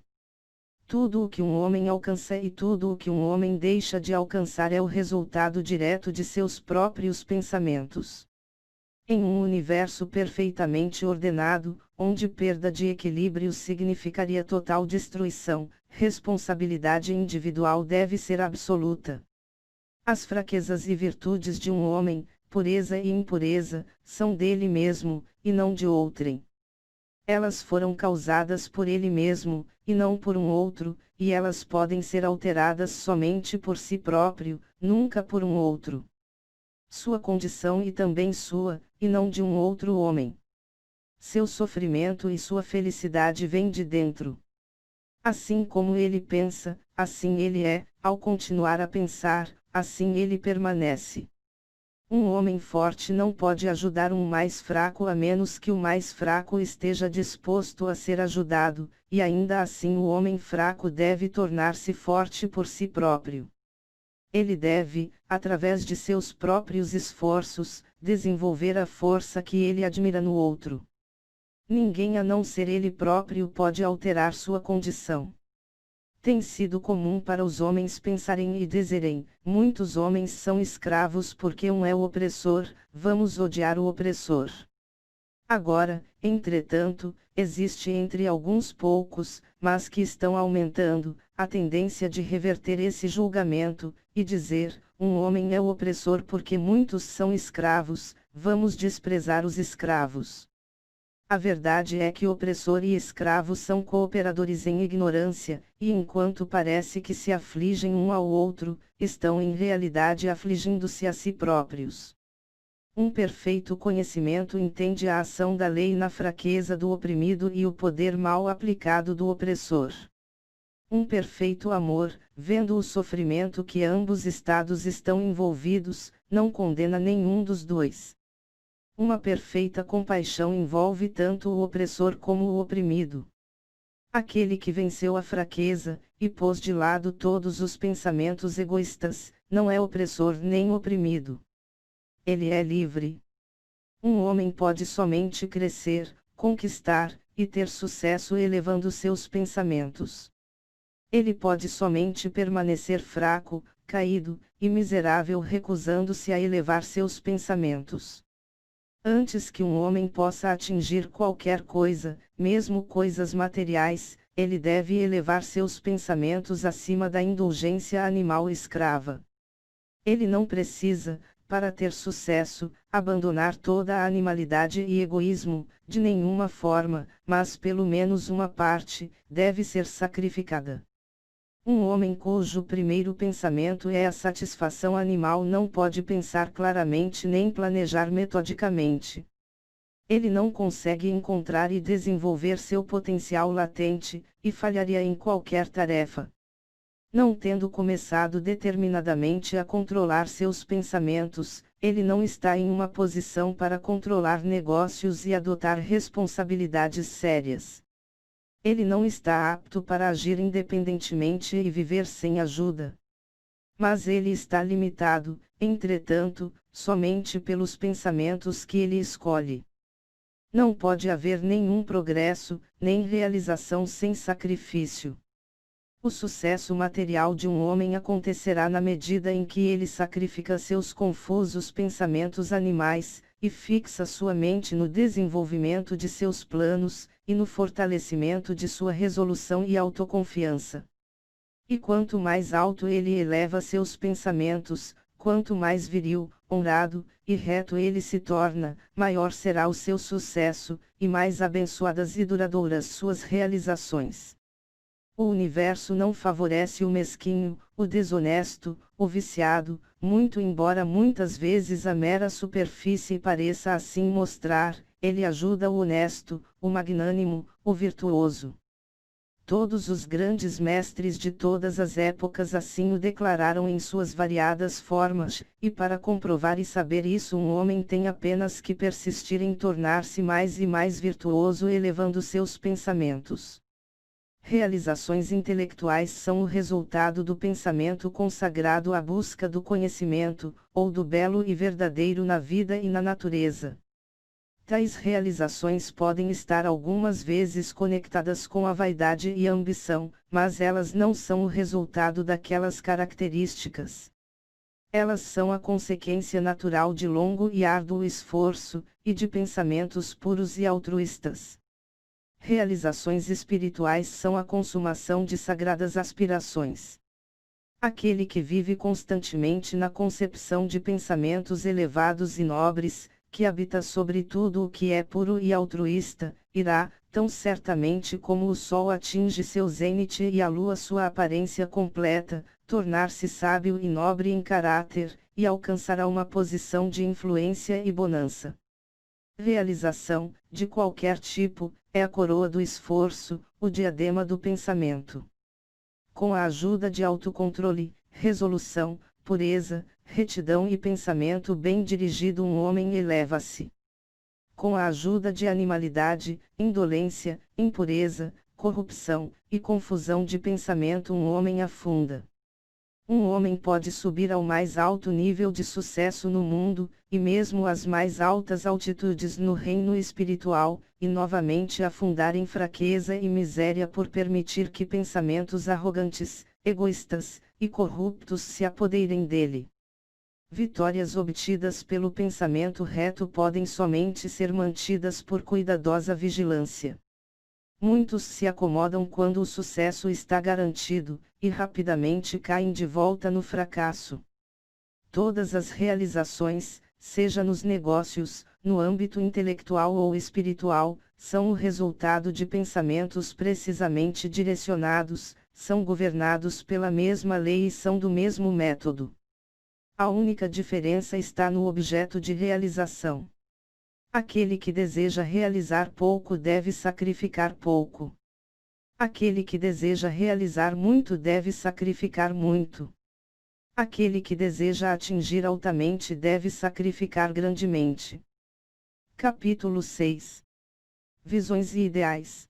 Tudo o que um homem alcança e tudo o que um homem deixa de alcançar é o resultado direto de seus próprios pensamentos. Em um universo perfeitamente ordenado, onde perda de equilíbrio significaria total destruição, responsabilidade individual deve ser absoluta. As fraquezas e virtudes de um homem, pureza e impureza, são dele mesmo, e não de outrem. Elas foram causadas por ele mesmo, e não por um outro, e elas podem ser alteradas somente por si próprio, nunca por um outro. Sua condição e também sua, e não de um outro homem. Seu sofrimento e sua felicidade vêm de dentro. Assim como ele pensa, assim ele é, ao continuar a pensar, assim ele permanece. Um homem forte não pode ajudar um mais fraco a menos que o mais fraco esteja disposto a ser ajudado, e ainda assim o homem fraco deve tornar-se forte por si próprio. Ele deve, através de seus próprios esforços, desenvolver a força que ele admira no outro. Ninguém a não ser ele próprio pode alterar sua condição. Tem sido comum para os homens pensarem e dizerem: muitos homens são escravos porque um é o opressor, vamos odiar o opressor. Agora, entretanto, existe entre alguns poucos, mas que estão aumentando, a tendência de reverter esse julgamento, e dizer: um homem é o opressor porque muitos são escravos, vamos desprezar os escravos. A verdade é que opressor e escravo são cooperadores em ignorância, e enquanto parece que se afligem um ao outro, estão em realidade afligindo-se a si próprios. Um perfeito conhecimento entende a ação da lei na fraqueza do oprimido e o poder mal aplicado do opressor. Um perfeito amor, vendo o sofrimento que ambos estados estão envolvidos, não condena nenhum dos dois. Uma perfeita compaixão envolve tanto o opressor como o oprimido. Aquele que venceu a fraqueza, e pôs de lado todos os pensamentos egoístas, não é opressor nem oprimido. Ele é livre. Um homem pode somente crescer, conquistar, e ter sucesso elevando seus pensamentos. Ele pode somente permanecer fraco, caído, e miserável recusando-se a elevar seus pensamentos. Antes que um homem possa atingir qualquer coisa, mesmo coisas materiais, ele deve elevar seus pensamentos acima da indulgência animal escrava. Ele não precisa, para ter sucesso, abandonar toda a animalidade e egoísmo, de nenhuma forma, mas pelo menos uma parte, deve ser sacrificada. Um homem cujo primeiro pensamento é a satisfação animal não pode pensar claramente nem planejar metodicamente. Ele não consegue encontrar e desenvolver seu potencial latente, e falharia em qualquer tarefa. Não tendo começado determinadamente a controlar seus pensamentos, ele não está em uma posição para controlar negócios e adotar responsabilidades sérias. Ele não está apto para agir independentemente e viver sem ajuda. Mas ele está limitado, entretanto, somente pelos pensamentos que ele escolhe. Não pode haver nenhum progresso, nem realização sem sacrifício. O sucesso material de um homem acontecerá na medida em que ele sacrifica seus confusos pensamentos animais, e fixa sua mente no desenvolvimento de seus planos, e no fortalecimento de sua resolução e autoconfiança. E quanto mais alto ele eleva seus pensamentos, quanto mais viril, honrado, e reto ele se torna, maior será o seu sucesso, e mais abençoadas e duradouras suas realizações. O universo não favorece o mesquinho, o desonesto, o viciado, muito embora muitas vezes a mera superfície pareça assim mostrar, ele ajuda o honesto, o magnânimo, o virtuoso. Todos os grandes mestres de todas as épocas assim o declararam em suas variadas formas, e para comprovar e saber isso um homem tem apenas que persistir em tornar-se mais e mais virtuoso elevando seus pensamentos. Realizações intelectuais são o resultado do pensamento consagrado à busca do conhecimento, ou do belo e verdadeiro na vida e na natureza. Tais realizações podem estar algumas vezes conectadas com a vaidade e a ambição, mas elas não são o resultado daquelas características. Elas são a consequência natural de longo e árduo esforço, e de pensamentos puros e altruístas. Realizações espirituais são a consumação de sagradas aspirações. Aquele que vive constantemente na concepção de pensamentos elevados e nobres, que habita sobre tudo o que é puro e altruísta, irá, tão certamente como o sol atinge seu zênite e a lua sua aparência completa, tornar-se sábio e nobre em caráter, e alcançará uma posição de influência e bonança. Realização, de qualquer tipo, é a coroa do esforço, o diadema do pensamento. Com a ajuda de autocontrole, resolução, pureza, retidão e pensamento bem dirigido um homem eleva-se. Com a ajuda de animalidade, indolência, impureza, corrupção, e confusão de pensamento um homem afunda. Um homem pode subir ao mais alto nível de sucesso no mundo, e mesmo às mais altas altitudes no reino espiritual, e novamente afundar em fraqueza e miséria por permitir que pensamentos arrogantes, egoístas, e corruptos se apoderem dele. Vitórias obtidas pelo pensamento reto podem somente ser mantidas por cuidadosa vigilância. Muitos se acomodam quando o sucesso está garantido, e rapidamente caem de volta no fracasso. Todas as realizações, seja nos negócios, no âmbito intelectual ou espiritual, são o resultado de pensamentos precisamente direcionados, são governados pela mesma lei e são do mesmo método. A única diferença está no objeto de realização. Aquele que deseja realizar pouco deve sacrificar pouco. Aquele que deseja realizar muito deve sacrificar muito. Aquele que deseja atingir altamente deve sacrificar grandemente. Capítulo 6. Visões e ideais.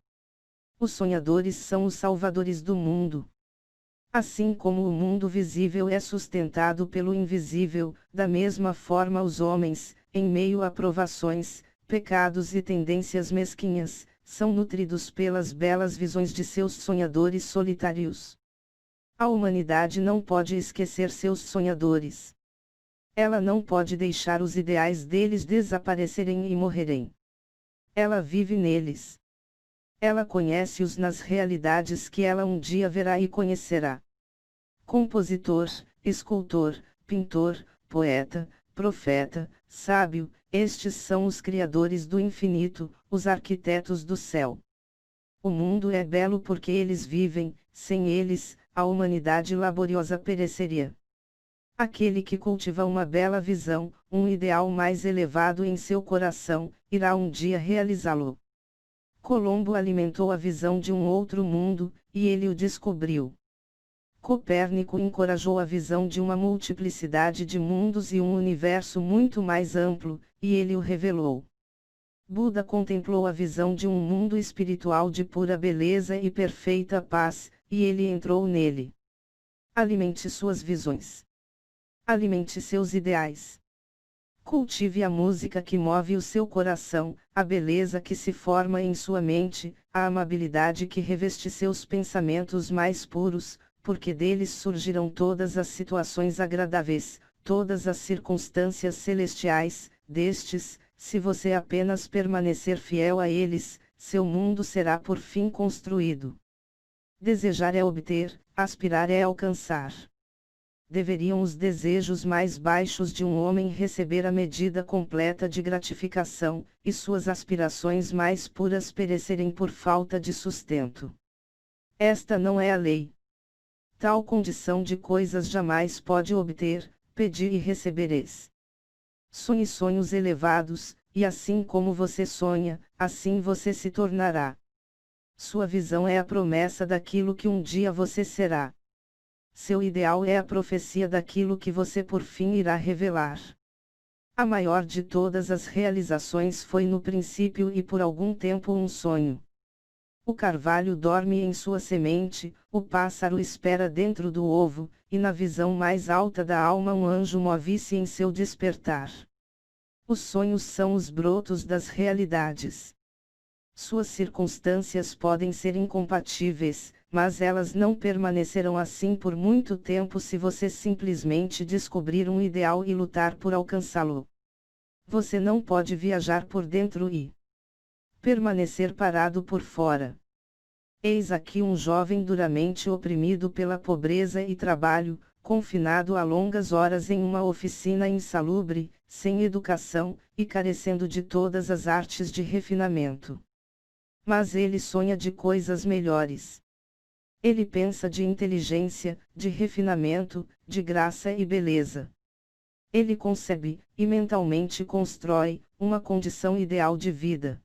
Os sonhadores são os salvadores do mundo. Assim como o mundo visível é sustentado pelo invisível, da mesma forma os homens, em meio a provações, pecados e tendências mesquinhas, são nutridos pelas belas visões de seus sonhadores solitários. A humanidade não pode esquecer seus sonhadores. Ela não pode deixar os ideais deles desaparecerem e morrerem. Ela vive neles. Ela conhece-os nas realidades que ela um dia verá e conhecerá. Compositor, escultor, pintor, poeta, profeta, sábio, estes são os criadores do infinito, os arquitetos do céu. O mundo é belo porque eles vivem, sem eles, a humanidade laboriosa pereceria. Aquele que cultiva uma bela visão, um ideal mais elevado em seu coração, irá um dia realizá-lo. Colombo alimentou a visão de um outro mundo, e ele o descobriu. Copérnico encorajou a visão de uma multiplicidade de mundos e um universo muito mais amplo, e ele o revelou. Buda contemplou a visão de um mundo espiritual de pura beleza e perfeita paz, e ele entrou nele. Alimente suas visões. Alimente seus ideais. Cultive a música que move o seu coração, a beleza que se forma em sua mente, a amabilidade que reveste seus pensamentos mais puros, porque deles surgirão todas as situações agradáveis, todas as circunstâncias celestiais, destes, se você apenas permanecer fiel a eles, seu mundo será por fim construído. Desejar é obter, aspirar é alcançar. Deveriam os desejos mais baixos de um homem receber a medida completa de gratificação, e suas aspirações mais puras perecerem por falta de sustento. Esta não é a lei. Tal condição de coisas jamais pode obter, pedir e recebereis. Sonhe sonhos elevados, e assim como você sonha, assim você se tornará. Sua visão é a promessa daquilo que um dia você será. Seu ideal é a profecia daquilo que você por fim irá revelar. A maior de todas as realizações foi no princípio e por algum tempo um sonho. O carvalho dorme em sua semente, o pássaro espera dentro do ovo, e na visão mais alta da alma um anjo move-se em seu despertar. Os sonhos são os brotos das realidades. Suas circunstâncias podem ser incompatíveis, mas elas não permanecerão assim por muito tempo se você simplesmente descobrir um ideal e lutar por alcançá-lo. Você não pode viajar por dentro e permanecer parado por fora. Eis aqui um jovem duramente oprimido pela pobreza e trabalho, confinado a longas horas em uma oficina insalubre, sem educação, e carecendo de todas as artes de refinamento. Mas ele sonha de coisas melhores. Ele pensa de inteligência, de refinamento, de graça e beleza. Ele concebe, e mentalmente constrói, uma condição ideal de vida.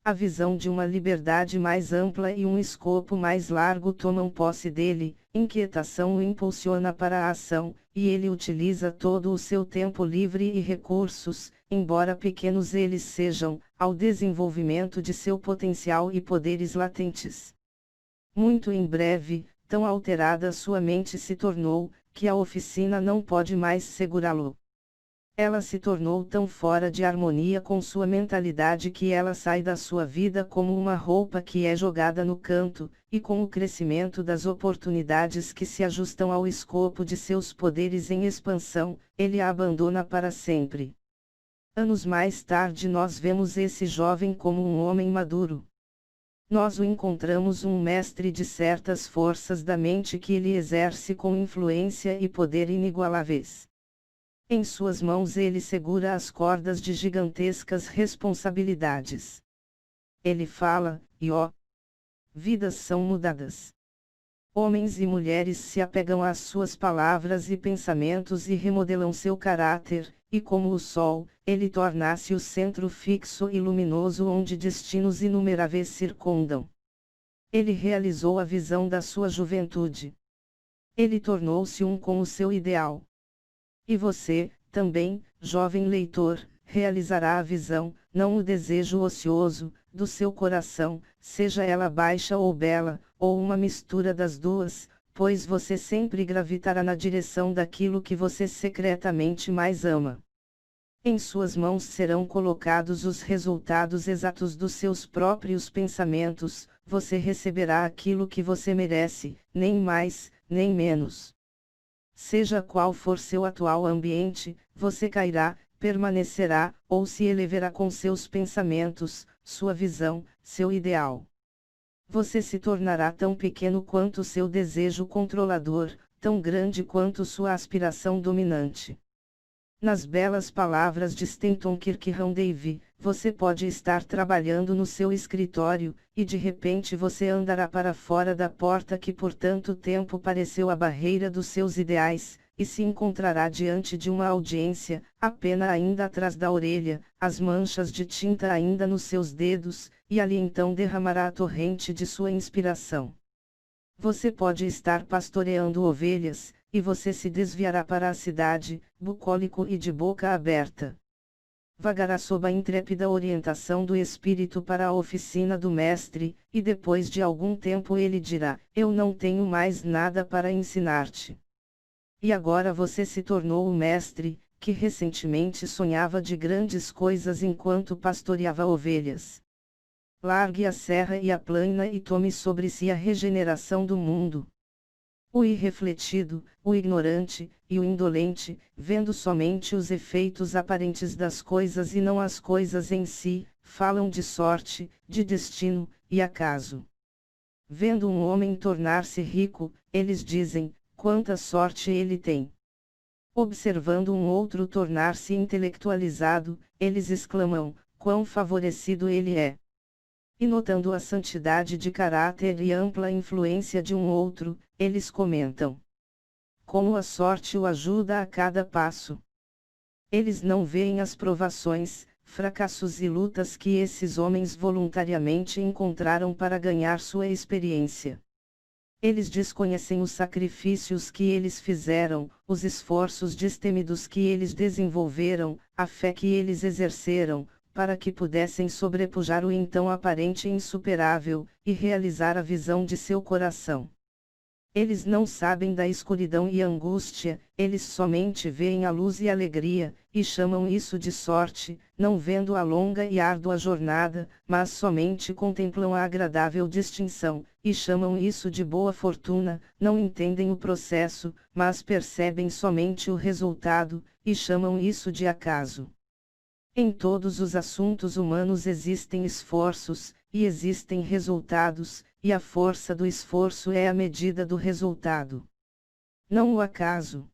A visão de uma liberdade mais ampla e um escopo mais largo tomam posse dele, inquietação o impulsiona para a ação, e ele utiliza todo o seu tempo livre e recursos, embora pequenos eles sejam, ao desenvolvimento de seu potencial e poderes latentes. Muito em breve, tão alterada sua mente se tornou, que a oficina não pode mais segurá-lo. Ela se tornou tão fora de harmonia com sua mentalidade que ela sai da sua vida como uma roupa que é jogada no canto, e com o crescimento das oportunidades que se ajustam ao escopo de seus poderes em expansão, ele a abandona para sempre. Anos mais tarde nós vemos esse jovem como um homem maduro. Nós o encontramos um mestre de certas forças da mente que ele exerce com influência e poder inigualáveis. Em suas mãos ele segura as cordas de gigantescas responsabilidades. Ele fala, e vidas são mudadas. Homens e mulheres se apegam às suas palavras e pensamentos e remodelam seu caráter, e como o sol, ele torna-se o centro fixo e luminoso onde destinos inumeráveis circundam. Ele realizou a visão da sua juventude. Ele tornou-se um com o seu ideal. E você, também, jovem leitor, realizará a visão, não o desejo ocioso, do seu coração, seja ela baixa ou bela, ou uma mistura das duas, pois você sempre gravitará na direção daquilo que você secretamente mais ama. Em suas mãos serão colocados os resultados exatos dos seus próprios pensamentos, você receberá aquilo que você merece, nem mais, nem menos. Seja qual for seu atual ambiente, você cairá, permanecerá, ou se elevará com seus pensamentos, sua visão, seu ideal. Você se tornará tão pequeno quanto seu desejo controlador, tão grande quanto sua aspiração dominante. Nas belas palavras de Stanton Kirkhope, você pode estar trabalhando no seu escritório, e de repente você andará para fora da porta que por tanto tempo pareceu a barreira dos seus ideais, e se encontrará diante de uma audiência, a pena ainda atrás da orelha, as manchas de tinta ainda nos seus dedos, e ali então derramará a torrente de sua inspiração. Você pode estar pastoreando ovelhas, e você se desviará para a cidade, bucólico e de boca aberta. Vagará sob a intrépida orientação do Espírito para a oficina do Mestre, e depois de algum tempo ele dirá: eu não tenho mais nada para ensinar-te. E agora você se tornou o Mestre, que recentemente sonhava de grandes coisas enquanto pastoreava ovelhas. Largue a serra e a plana e tome sobre si a regeneração do mundo. O irrefletido, o ignorante, e o indolente, vendo somente os efeitos aparentes das coisas e não as coisas em si, falam de sorte, de destino, e acaso. Vendo um homem tornar-se rico, eles dizem, quanta sorte ele tem. Observando um outro tornar-se intelectualizado, eles exclamam, quão favorecido ele é. E notando a santidade de caráter e ampla influência de um outro, eles comentam como a sorte o ajuda a cada passo. Eles não veem as provações, fracassos e lutas que esses homens voluntariamente encontraram para ganhar sua experiência. Eles desconhecem os sacrifícios que eles fizeram, os esforços destemidos que eles desenvolveram, a fé que eles exerceram, para que pudessem sobrepujar o então aparente insuperável, e realizar a visão de seu coração. Eles não sabem da escuridão e angústia, eles somente veem a luz e alegria, e chamam isso de sorte, não vendo a longa e árdua jornada, mas somente contemplam a agradável distinção, e chamam isso de boa fortuna, não entendem o processo, mas percebem somente o resultado, e chamam isso de acaso. Em todos os assuntos humanos existem esforços, e existem resultados, e a força do esforço é a medida do resultado. Não o acaso.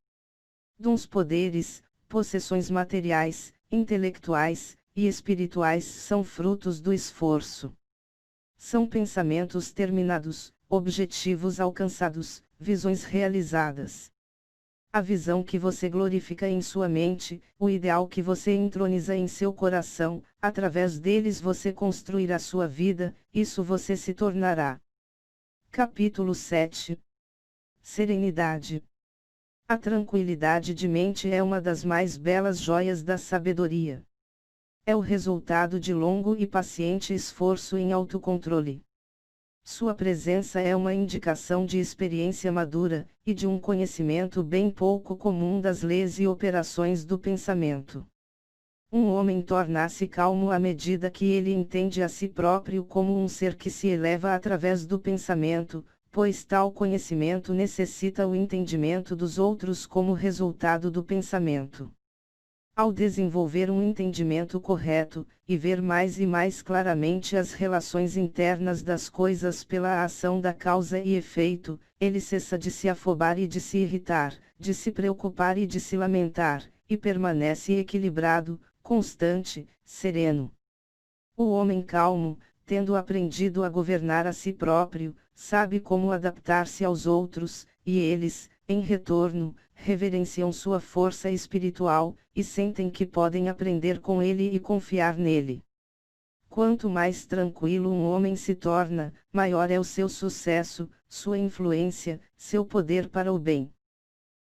Dons poderes, possessões materiais, intelectuais, e espirituais são frutos do esforço. São pensamentos terminados, objetivos alcançados, visões realizadas. A visão que você glorifica em sua mente, o ideal que você entroniza em seu coração, através deles você construirá sua vida, isso você se tornará. Capítulo 7. Serenidade. A tranquilidade de mente é uma das mais belas joias da sabedoria. É o resultado de longo e paciente esforço em autocontrole. Sua presença é uma indicação de experiência madura, e de um conhecimento bem pouco comum das leis e operações do pensamento. Um homem torna-se calmo à medida que ele entende a si próprio como um ser que se eleva através do pensamento, pois tal conhecimento necessita o entendimento dos outros como resultado do pensamento. Ao desenvolver um entendimento correto, e ver mais e mais claramente as relações internas das coisas pela ação da causa e efeito, ele cessa de se afobar e de se irritar, de se preocupar e de se lamentar, e permanece equilibrado, constante, sereno. O homem calmo, tendo aprendido a governar a si próprio, sabe como adaptar-se aos outros, e eles, em retorno, reverenciam sua força espiritual, e sentem que podem aprender com ele e confiar nele. Quanto mais tranquilo um homem se torna, maior é o seu sucesso, sua influência, seu poder para o bem.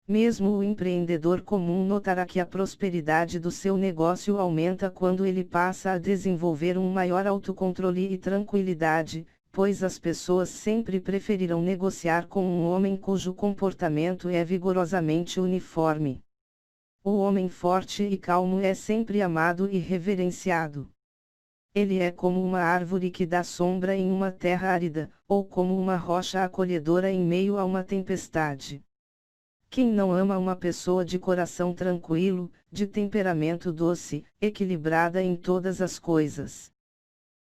Mesmo o empreendedor comum notará que a prosperidade do seu negócio aumenta quando ele passa a desenvolver um maior autocontrole e tranquilidade, pois as pessoas sempre preferirão negociar com um homem cujo comportamento é vigorosamente uniforme. O homem forte e calmo é sempre amado e reverenciado. Ele é como uma árvore que dá sombra em uma terra árida, ou como uma rocha acolhedora em meio a uma tempestade. Quem não ama uma pessoa de coração tranquilo, de temperamento doce, equilibrada em todas as coisas?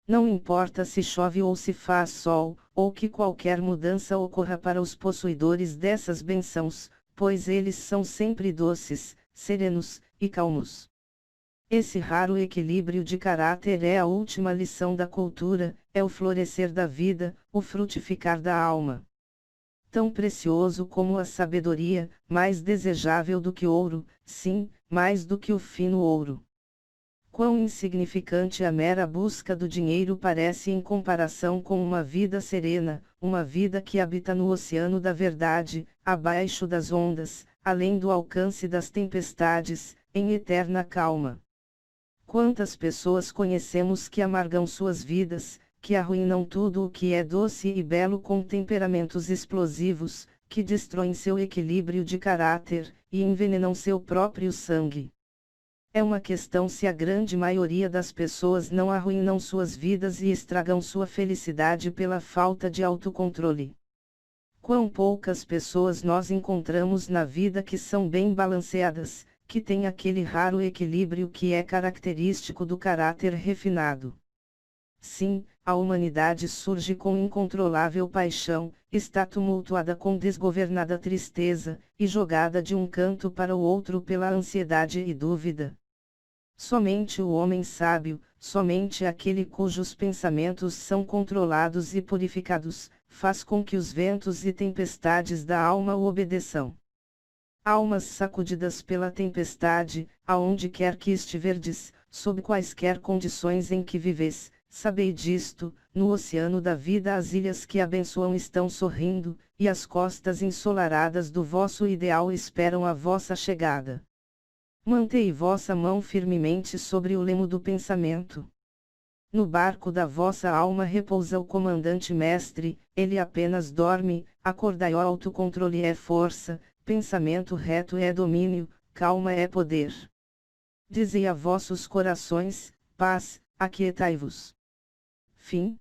Não importa se chove ou se faz sol, ou que qualquer mudança ocorra para os possuidores dessas bênçãos, pois eles são sempre doces, serenos, e calmos. Esse raro equilíbrio de caráter é a última lição da cultura, é o florescer da vida, o frutificar da alma. Tão precioso como a sabedoria, mais desejável do que ouro, sim, mais do que o fino ouro. Quão insignificante a mera busca do dinheiro parece em comparação com uma vida serena, uma vida que habita no oceano da verdade, abaixo das ondas, além do alcance das tempestades, em eterna calma. Quantas pessoas conhecemos que amargam suas vidas, que arruinam tudo o que é doce e belo com temperamentos explosivos, que destroem seu equilíbrio de caráter, e envenenam seu próprio sangue. É uma questão se a grande maioria das pessoas não arruinam suas vidas e estragam sua felicidade pela falta de autocontrole. Quão poucas pessoas nós encontramos na vida que são bem balanceadas, que têm aquele raro equilíbrio que é característico do caráter refinado. Sim, a humanidade surge com incontrolável paixão, está tumultuada com desgovernada tristeza, e jogada de um canto para o outro pela ansiedade e dúvida. Somente o homem sábio, somente aquele cujos pensamentos são controlados e purificados, faz com que os ventos e tempestades da alma o obedeçam. Almas sacudidas pela tempestade, aonde quer que estiverdes, sob quaisquer condições em que vives, sabei disto: no oceano da vida as ilhas que abençoam estão sorrindo, e as costas ensolaradas do vosso ideal esperam a vossa chegada. Mantei vossa mão firmemente sobre o lemo do pensamento. No barco da vossa alma repousa o comandante-mestre, ele apenas dorme. Acordai, o autocontrole é força, pensamento reto é domínio, calma é poder. Dizei a vossos corações: paz, aquietai-vos. Fim.